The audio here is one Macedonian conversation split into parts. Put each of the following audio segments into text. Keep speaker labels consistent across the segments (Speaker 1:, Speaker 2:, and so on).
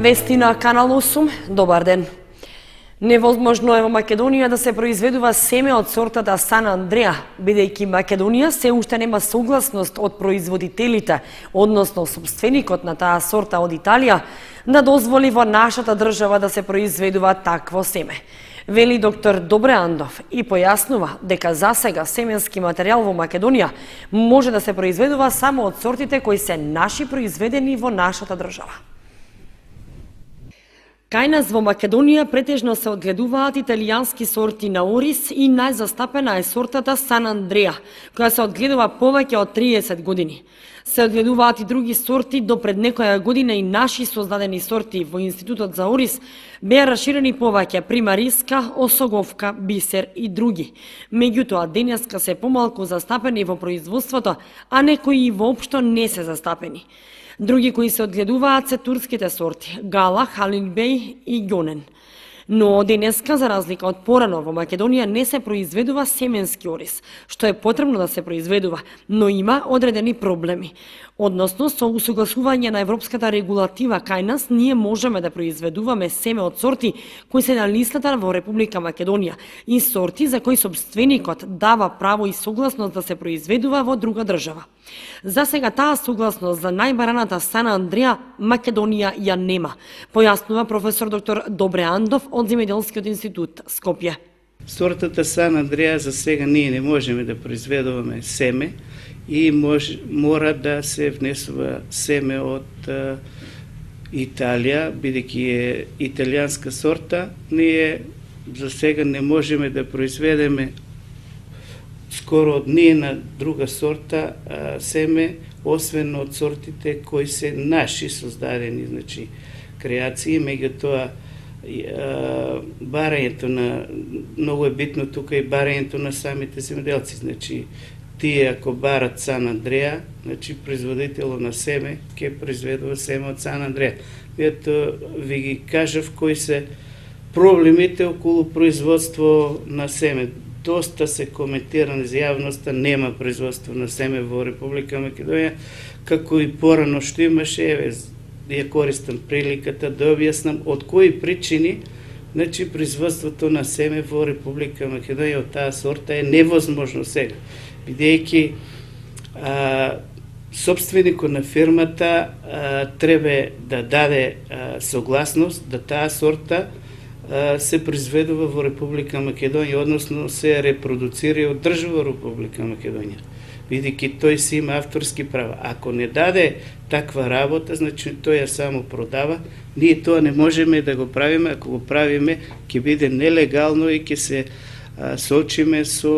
Speaker 1: Вести на Канал 8, добар ден. Невозможно е во Македонија да се произведува семе од сортата Сан Андреа, бидејќи Македонија се уште нема согласност од производителите, односно собственикот на таа сорта од Италија, да дозволи во нашата држава да се произведува такво семе. Вели доктор Добре Андов и појаснува дека засега семенски материјал во Македонија може да се произведува само од сортите кои се наши произведени во нашата држава. Кај нас во Македонија претежно се одгледуваат италијански сорти на орис и најзастапена е сортата Сан Андреа, која се одгледува повеќе од 30 години. Се одгледуваат и други сорти, до пред некоја година и наши создадени сорти во Институтот за орис беа расширени повеќе: примариска, осоговка, бисер и други. Меѓутоа, денеска се помалку застапени во производството, а некои и воопшто не се застапени. Други кои се одгледуваат се турските сорти Гала, Халилбей и Гонен. Но денеска, за разлика од порано, во Македонија не се произведува семенски орис, што е потребно да се произведува, но има одредени проблеми. Односно, со усогласување на европската регулатива кај нас, ние можеме да произведуваме семе од сорти кои се на листата во Република Македонија и сорти за кои собственикот дава право и согласност да се произведува во друга држава. За сега таа согласност за најбараната Сан Андреа Македонија ја нема, појаснува професор доктор Добре Андов од Земјоделскиот институт Скопје.
Speaker 2: Сортата Сан Андреа за сега ние не можеме да произведуваме семе и мора да се внесува семе од Италија, бидејќи е италијанска сорта. Ние за сега не можеме да произведеме скоро од нијна друга сорта семе, освен од сортите кои се наши создадени, значи креации, меѓутоа барањето на, многу е битно тука и барањето на самите земјоделци, значи тие ако барат Сан Андреа, значи производителот на семе ќе произведува семе од Сан Андреа. Ето ви ги кажав кои се проблемите околу производство на семе. Доста се коментира за јавноста, нема производство на семе во Република Македонија, како и порано што имаше, ја користам приликата да објаснам од кои причини, значи производството на семе во Република Македонија од таа сорта е невозможно сега, бидејќи собственикот на фирмата треба да даде согласност да таа сорта се произведува во Република Македонија, односно се репродуцира и одржува во Република Македонија, бидејќи тој си има авторски права. Ако не даде таква работа, значи тој ја само продава. Ние тоа не можеме да го правиме, ако го правиме ќе биде нелегално и ќе се соочиме со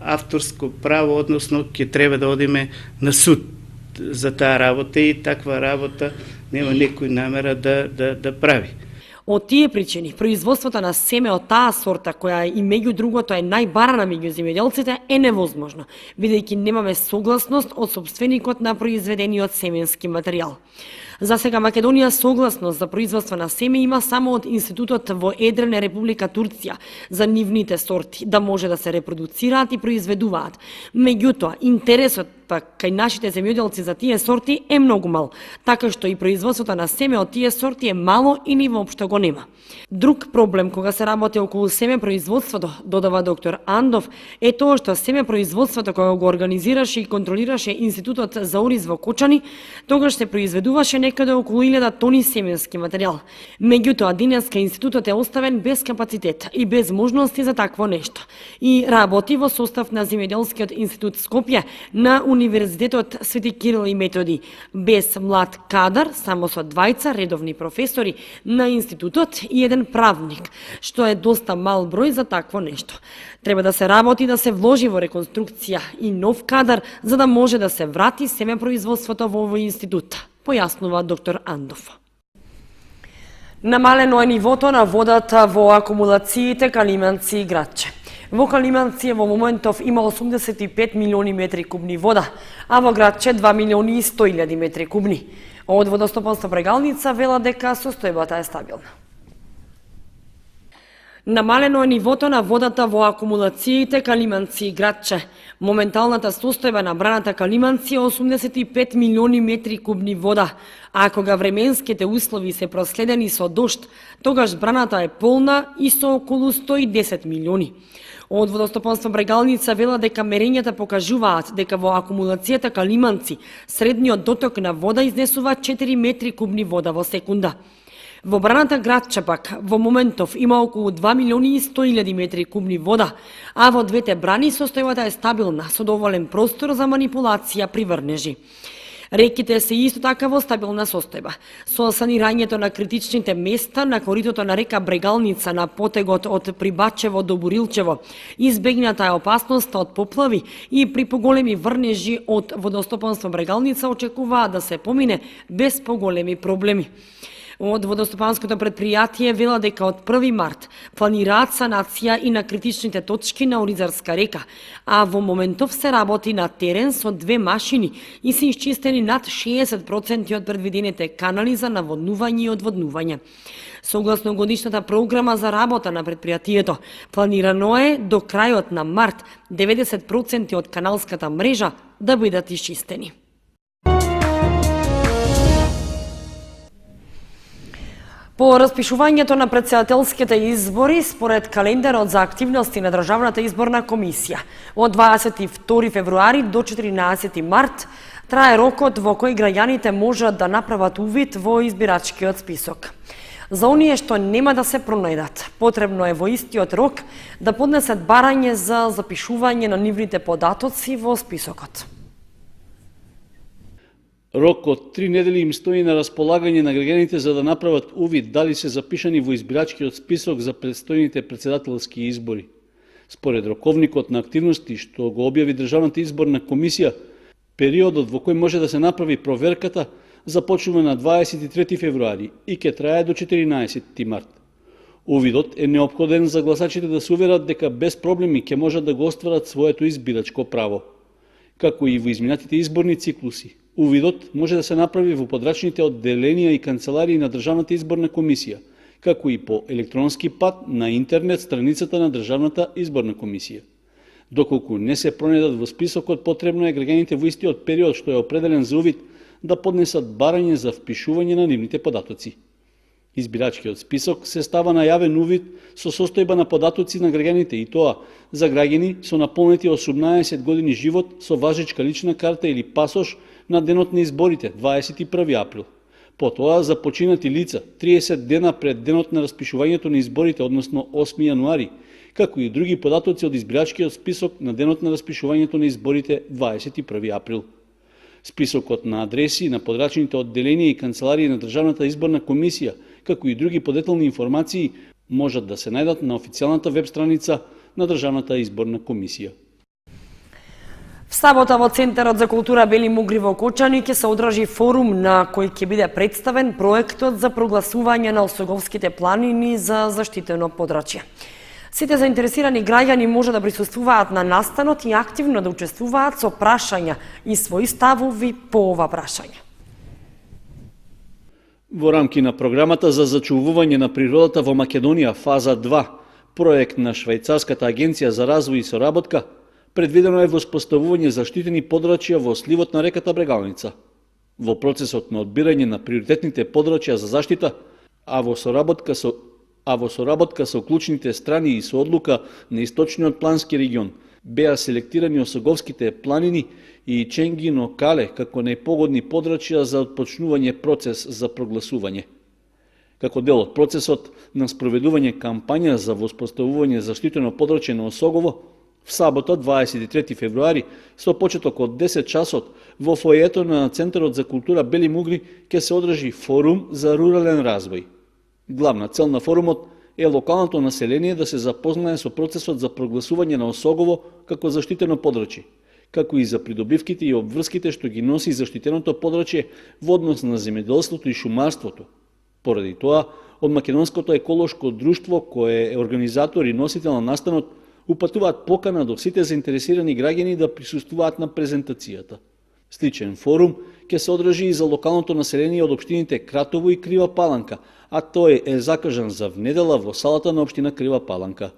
Speaker 2: авторско право, односно ќе треба да одиме на суд за таа работа и таква работа нема некој намера да прави.
Speaker 1: Од тие причини, производството на семе од таа сорта, која и меѓу другото е најбарана меѓу земјоделците, е невозможно, бидејќи немаме согласност од собственикот на произведениот семенски материјал. За сега Македонија согласност за производство на семе има само од Институтот во Едрене, Република Турција, за нивните сорти, да може да се репродуцираат и произведуваат. Меѓутоа, интересот пак кај нашите земјоделци за тие сорти е многу мал, така што и производството на семе од тие сорти е мало или воопшто го нема. Друг проблем кога се работи околу семе производството, додава доктор Андов, е тоа што семе производството кога го организираше и контролираше Институтот за орис во Кочани, тогаш се произведуваше некаде околу 1000 тони семенски материјал. Меѓутоа, денеска институтот е оставен без капацитет и без можности за такво нешто. И работи во состав на Земјоделскиот институт Скопје, на Универзитетот Свети Кирил и Методи, без млад кадар, само со двајца редовни професори на институтот и еден правник, што е доста мал број за такво нешто. Треба да се работи, да се вложи во реконструкција и нов кадар, за да може да се врати семепроизводството во овој институт, појаснува доктор Андов. Намалено е нивото на водата во акумулациите Калиманци и Градче. Во Калиманци во моментов има 85 милиони метри кубни вода, а во Градче 2 милиони и 100.000 метри кубни. Од водостопанство Прегалница вела дека состојбата е стабилна. Намалено е нивото на водата во акумулациите Калиманци и Градче. Моменталната состојба на браната Калиманци е 85 милиони метри кубни вода, а кога временските услови се проследени со дожд, тогаш браната е полна и со околу 110 милиони. Од водостопанство Брегалница вела дека мерењата покажуваат дека во акумулацијата Калиманци средниот доток на вода изнесува 4 метри кубни вода во секунда. Во браната Градче пак во моментов има околу 2 милиони и 100.000 метри кубни вода, а во двете брани состојбата е стабилна со доволен простор за манипулација при врнежи. Реките се исто така во стабилна состојба. Со санирањето на критичните места на коритото на река Брегалница на потегот од Прибачево до Бурилчево, избегната е опасноста од поплави и при поголеми врнежи од водостопанство Брегалница очекуваат да се помине без поголеми проблеми. Од водостопанското предпријатие вела дека од 1 март планираат санација и на критичните точки на Оризарска река, а во моментов се работи на терен со 2 машини и се исчистени над 60% од предвидените канали за наводнување и одводнување. Согласно годишната програма за работа на предпријатието, планирано е до крајот на март 90% од каналската мрежа да бидат исчистени. По распишувањето на претседателските избори, според календарот за активности на Државната изборна комисија, од 22 февруари до 14 март трае рокот во кој граѓаните можат да направат увид во избирачкиот список. За оние што нема да се пронајдат, потребно е во истиот рок да поднесат барање за запишување на нивните податоци во списокот.
Speaker 3: Рок од 3 недели им стои на располагање на граѓаните за да направат увид дали се запишани во избирачкиот список за предстојните претседателски избори. Според роковникот на активности што го објави Државната изборна комисија, периодот во кој може да се направи проверката започнува на 23 февруари и ќе трае до 14 март. Увидот е неопходен за гласачите да се уверат дека без проблеми ќе можат да го остварат своето избирачко право. Како и во изминатите изборни циклуси, увидот може да се направи во подрачните одделенија и канцеларии на Државната изборна комисија, како и по електронски пат на интернет страницата на Државната изборна комисија. Доколку не се пронајдат во списокот, потребно е граѓаните во истиот период што е определен за увид да поднесат барање за впишување на нивните податоци. Избирачкиот список се става на јавен увид со состојба на податоци на граѓаните и тоа за граѓани со наполнети 18 години живот со важечка лична карта или пасош на денот на изборите, 21 април. Потоа за починати лица 30 дена пред денот на распишувањето на изборите, односно 8 јануари, како и други податоци од избирачкиот список на денот на распишувањето на изборите 21 април. Списокот на адреси на подрачните одделенија и канцеларии на Државната изборна комисија, како и други подетелни информации, можат да се најдат на официјалната веб страница на Државната изборна комисија.
Speaker 1: В сабота во Центарот за култура Бели Мугри во Кочани ќе се одржи форум на кој ќе биде представен проектот за прогласување на Осоговските планини за заштитено подрачје. Сите заинтересирани граѓани може да присуствуваат на настанот и активно да учествуваат со прашања и своји ставови по ова прашање.
Speaker 3: Во рамки на програмата за зачувување на природата во Македонија фаза 2, проект на Швајцарската агенција за развој и соработка, предвидено е воспоставување заштитени подрачја во сливот на реката Брегалница. Во процесот на одбирање на приоритетните подрачја за заштита, а во соработка со клучните страни и со одлука на источниот плански регион, беа селектирани Осоговските планини и Ченгино Кале како најпогодни подрачја за отпочнување процес за прогласување. Како дел од процесот на спроведување кампања за воспоставување заштитено подрачје на Осогово, в сабота 23 февруари со почеток од 10 часот во фојето на Центарот за култура Бели Мугри ќе се одржи форум за рурален развој. Главна цел на форумот е локалното население да се запознае со процесот за прогласување на Осогово како заштитено подрачје, како и за придобивките и обврските што ги носи заштитеното подрачје во однос на земјоделството и шумарството. Поради тоа, од Македонското еколошко друштво, кое е организатор и носител на настанот, упатуваат покана до сите заинтересирани граѓани да присуствуваат на презентацијата. Сличен форум ќе се одржи и за локалното население од општините Кратово и Крива Паланка, а тој е закажан за внедела во салата на општина Крива Паланка.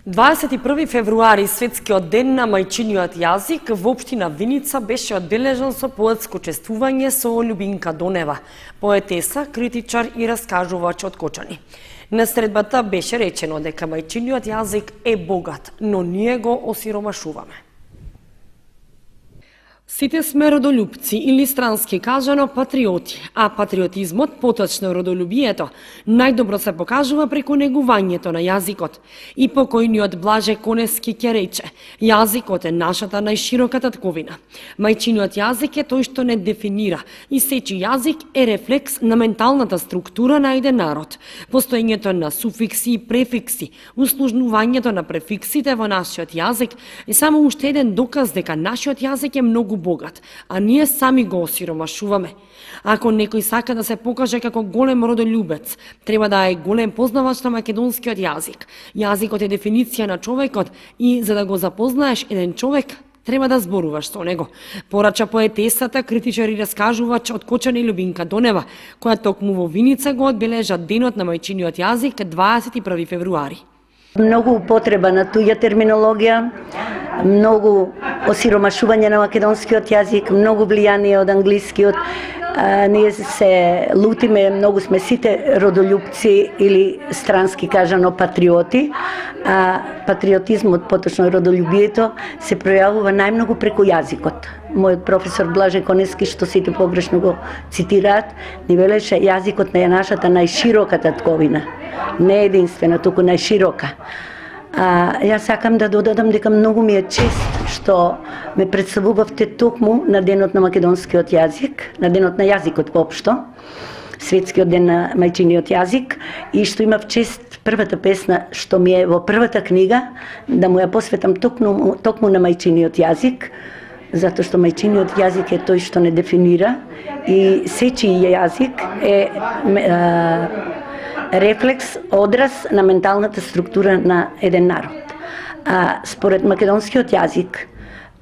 Speaker 1: ...21 февруари, светскиот ден на мајчиниот јазик во општина Виница беше одбележан со поетско чествување со Љубинка Донева, поетеса, критичар и раскажувач од Кочани. На средбата беше речено дека мајчиниот јазик е богат, но ние го осиромашуваме. Сите сме родолюбци или странски кажано патриоти, а патриотизмот, поточно родолюбието, најдобро се покажува преку негувањето на јазикот. И покојниот Блаже Конески ќе рече: јазикот е нашата најширока татковина. Мајчиниот јазик е тој што не дефинира и сечи јазик е рефлекс на менталната структура на еден народ. Постоењето на суфикси и префикси, услужнувањето на префиксите во нашиот јазик е само уште еден доказ дека нашиот јазик е многу богат, а ние сами го осиромашуваме. Ако некој сака да се покаже како голем родолюбец, треба да е голем познавач на македонскиот јазик. Јазикот е дефиниција на човекот и за да го запознаеш еден човек, треба да зборуваш со него. Порача поетесата, критичар и раскажувач од Кочани Љубинка Донева, која токму во Виница го одбележа денот на мајчиниот јазик 21 февруари.
Speaker 4: Многу употреба на туѓа терминологија, многу осиромашување на македонскиот јазик, многу влијание од англискиот. Ние се лутиме, многу сме сите родолюбци или странски кажано патриоти. Патриотизмот, поточно родолюбието, се пројавува најмногу преку јазикот. Мојот професор Блаже Конески, што сите погрешно го цитираат, ни велеше јазикот е нашата најширока татковина. Не единствена, туку најширока. Јас сакам да додадам дека многу ми е чест што ме представувавте токму на денот на македонскиот јазик, на денот на јазикот воопшто, светскиот ден на мајчиниот јазик, и што имав чест првата песна што ми е во првата книга да му ја посветам токму на мајчиниот јазик, затоа што мајчиниот јазик е тој што не дефинира и сечиј јазик е рефлекс, одраз на менталната структура на еден народ. Според македонскиот јазик,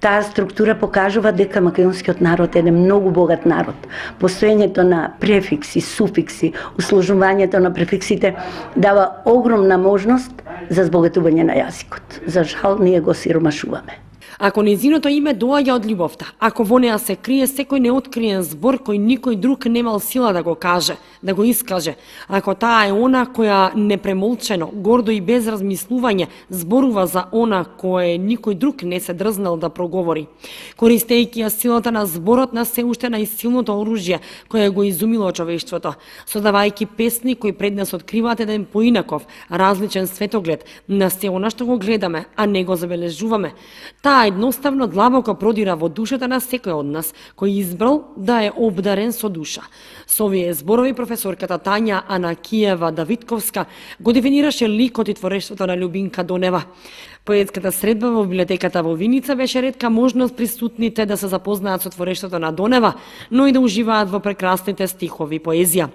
Speaker 4: таа структура покажува дека македонскиот народ е еден многу богат народ. Постоењето на префикси, суфикси, усложнувањето на префиксите дава огромна можност за збогатување на јазикот. За жал, ние го сиромашуваме.
Speaker 1: Ако незиното име доаѓа од љубовта, ако во неа се крие секој неоткриен збор кој никој друг немал сила да го каже, да го искаже, ако таа е она која непремолчено, гордо и без размислување зборува за она кое никој друг не се дрзнал да проговори, користејќи ја силата на зборот на се уште најсилното оружје кое го изумило човештвото, содавајќи песни кои пред нас откриваат еден поинаков, различен светоглед на се она што го гледаме, а не го забележуваме. Таа едноставно длабоко продира во душата на секој од нас, кој избрал да е обдарен со душа. Со овие зборови професорката Тања Анакиева Давидковска го дефинираше ликот и творештвото на Љубинка Донева. Поетската средба во библиотеката во Виница беше ретка можност присутните да се запознаат со творештвото на Донева, но и да уживаат во прекрасните стихови поезија.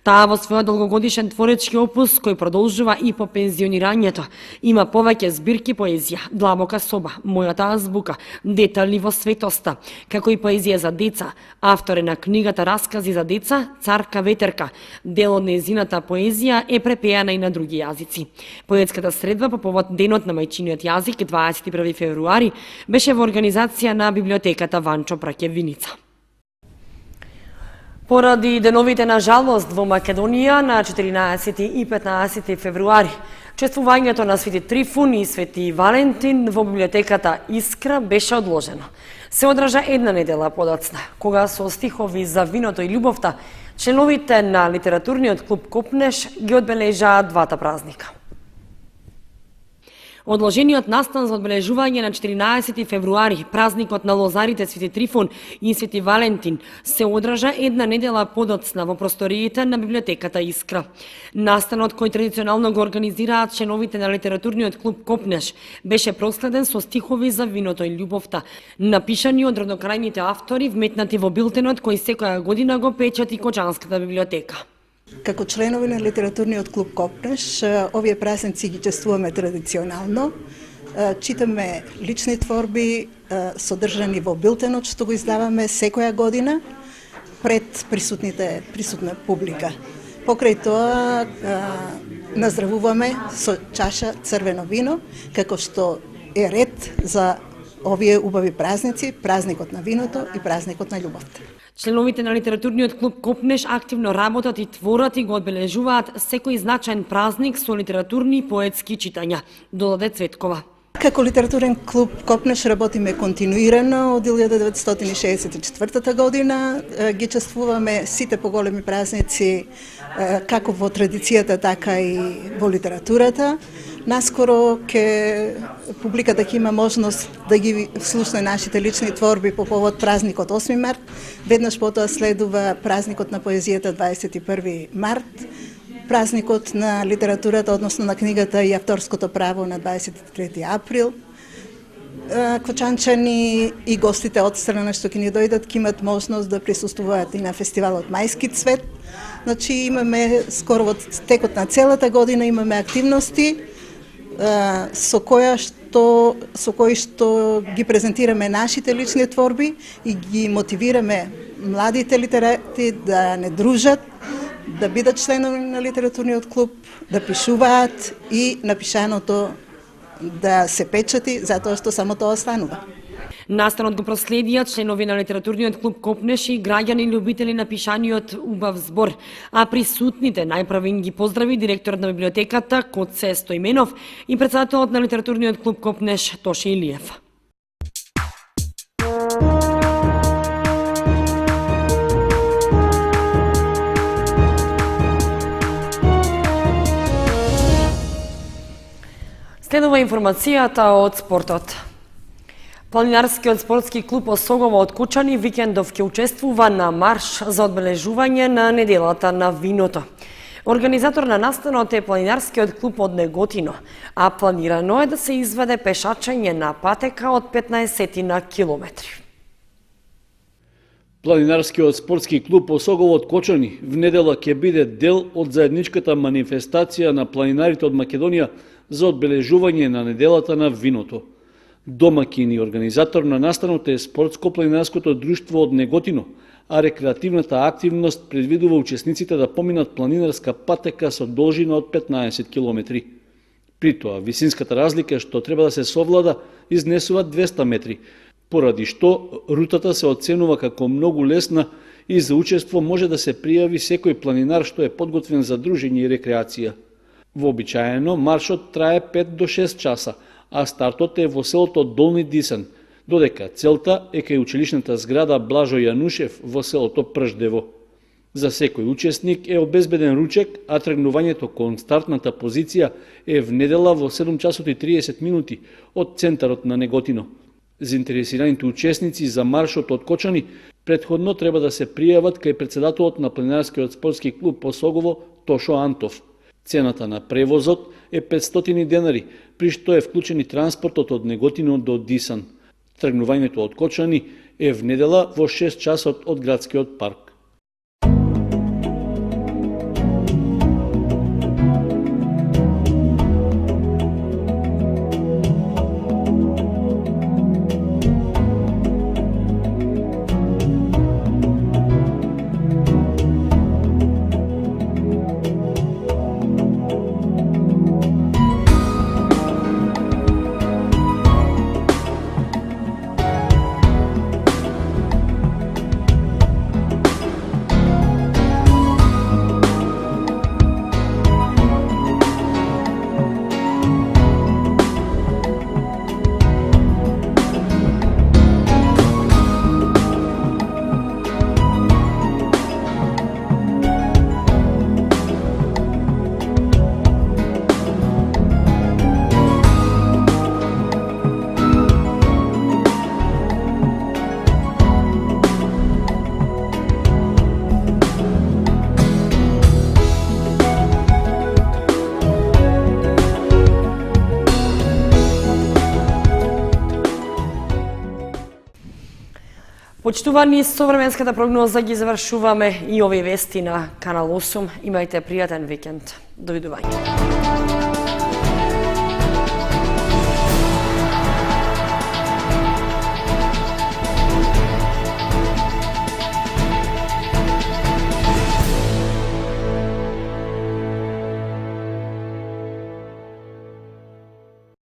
Speaker 1: Таа во својот долгогодишен творечки опус, кој продолжува и по пензионирањето, има повеќе збирки поезија: Длабока соба, Мојата азбука, Детали во светоста, како и поезија за деца. Автор е на книгата Раскази за деца, Царка ветерка. Дел од нејзината поезија е препеана и на други јазици. Поетската средба по повод денот на мајчиниот јазик 21 февруари беше во организација на библиотеката Ванчо Праќе Виница. Поради деновите на жалост во Македонија на 14 и 15 февруари, чествувањето на Свети Трифун и Свети Валентин во библиотеката Искра беше одложено. Се одржа една недела подоцна, кога со стихови за виното и љубовта, членовите на литературниот клуб Копнеш ги одбележаа двата празника. Одложениот настан за одбележување на 14 февруари, празникот на лозарите Свети Трифун и Свети Валентин, се одржа една недела подоцна во просториите на библиотеката Искра. Настанот кој традиционално го организираат членовите на литературниот клуб Копнеш беше проследен со стихови за виното и љубовта, напишани од роднокрајните автори, вметнати во билтенот кој секоја година го печати Кочанската библиотека.
Speaker 5: Како членови на литературниот клуб Копнеш, овие празници ги чествуваме традиционално. Читаме лични творби содржани во билтенот што го издаваме секоја година пред присутна публика. Покрај тоа наздравуваме со чаша црвено вино, како што е ред за овие убави празници, празникот на виното и празникот на љубовта.
Speaker 1: Членовите на литературниот клуб Копнеш активно работат и творат и го одбележуваат секој значаен празник со литературни и поетски читања, додаде Цветкова.
Speaker 5: Како литературен клуб Копнеш работиме континуирано од 1964 година. Ги чествуваме сите поголеми празници како во традицијата, така и во литературата. Наскоро публиката ќе има можност да ги слушне нашите лични творби по повод празникот 8 март. Веднаш потоа следува празникот на поезијата 21 март. Празникот на литературата, односно на книгата и авторското право на 23 април. Кочанчани и гостите од страна што ќе ни дојдат ќе имат можност да присуствуваат и на фестивалот Мајски цвет. Значи имаме скоро во текот на целата година имаме активности со кои што ги презентираме нашите лични творби и ги мотивираме младите литерати да не дружат, да бидат членови на литературниот клуб, да пишуваат и напишаното да се печати, затоа што само тоа станува.
Speaker 1: Настанот го проследија членови на литературниот клуб Копнеш и граѓани љубители на пишаниот убав збор, а присутните најпрвин ги поздрави директорот на библиотеката Коце Стојменов и претседателот на литературниот клуб Копнеш Тоше Илиев. Следува информацијата од спортот. Планинарскиот спортски клуб Осогово од Кучани викендов ќе учествува на марш за одбележување на неделата на виното. Организатор на настанот е Планинарскиот клуб од Неготино, а планирано е да се изведе пешачење на патека од 15 на километри.
Speaker 3: Планинарскиот спортски клуб Осогово од Кочани в недела ќе биде дел од заедничката манифестација на планинарите од Македонија за одбележување на неделата на виното. Домакин и организатор на настанот е Спортско-планинарското друштво од Неготино, а рекреативната активност предвидува учесниците да поминат планинарска патека со должина од 15 километри. При тоа, висинската разлика што треба да се совлада изнесува 200 метри, поради што рутата се оценува како многу лесна и за учество може да се пријави секој планинар што е подготвен за дружење и рекреација. Вообичаено, маршот трае 5 до 6 часа, а стартот е во селото Долни Дисан, додека целта е кај училишната зграда Блажо Јанушев во селото Прждево. За секој учесник е обезбеден ручек, а тргнувањето кон стартната позиција е в недела во 7 часот и 30 минути од центарот на Неготино. Заинтересираните учесници за маршот од Кочани претходно треба да се пријават кај претседателот на Планинарскиот спортски клуб Осогово Тошо Антов. Цената на превозот е 500 денари, при што е вклучен и транспортот од Неготино до Дисан. Тргнувањето од Кочани е в недела во 6 часот од градскиот парк.
Speaker 1: Почитувани, со временската прогноза ги завршуваме и овие вести на Канал 8. Имајте пријатен викенд. Довидување.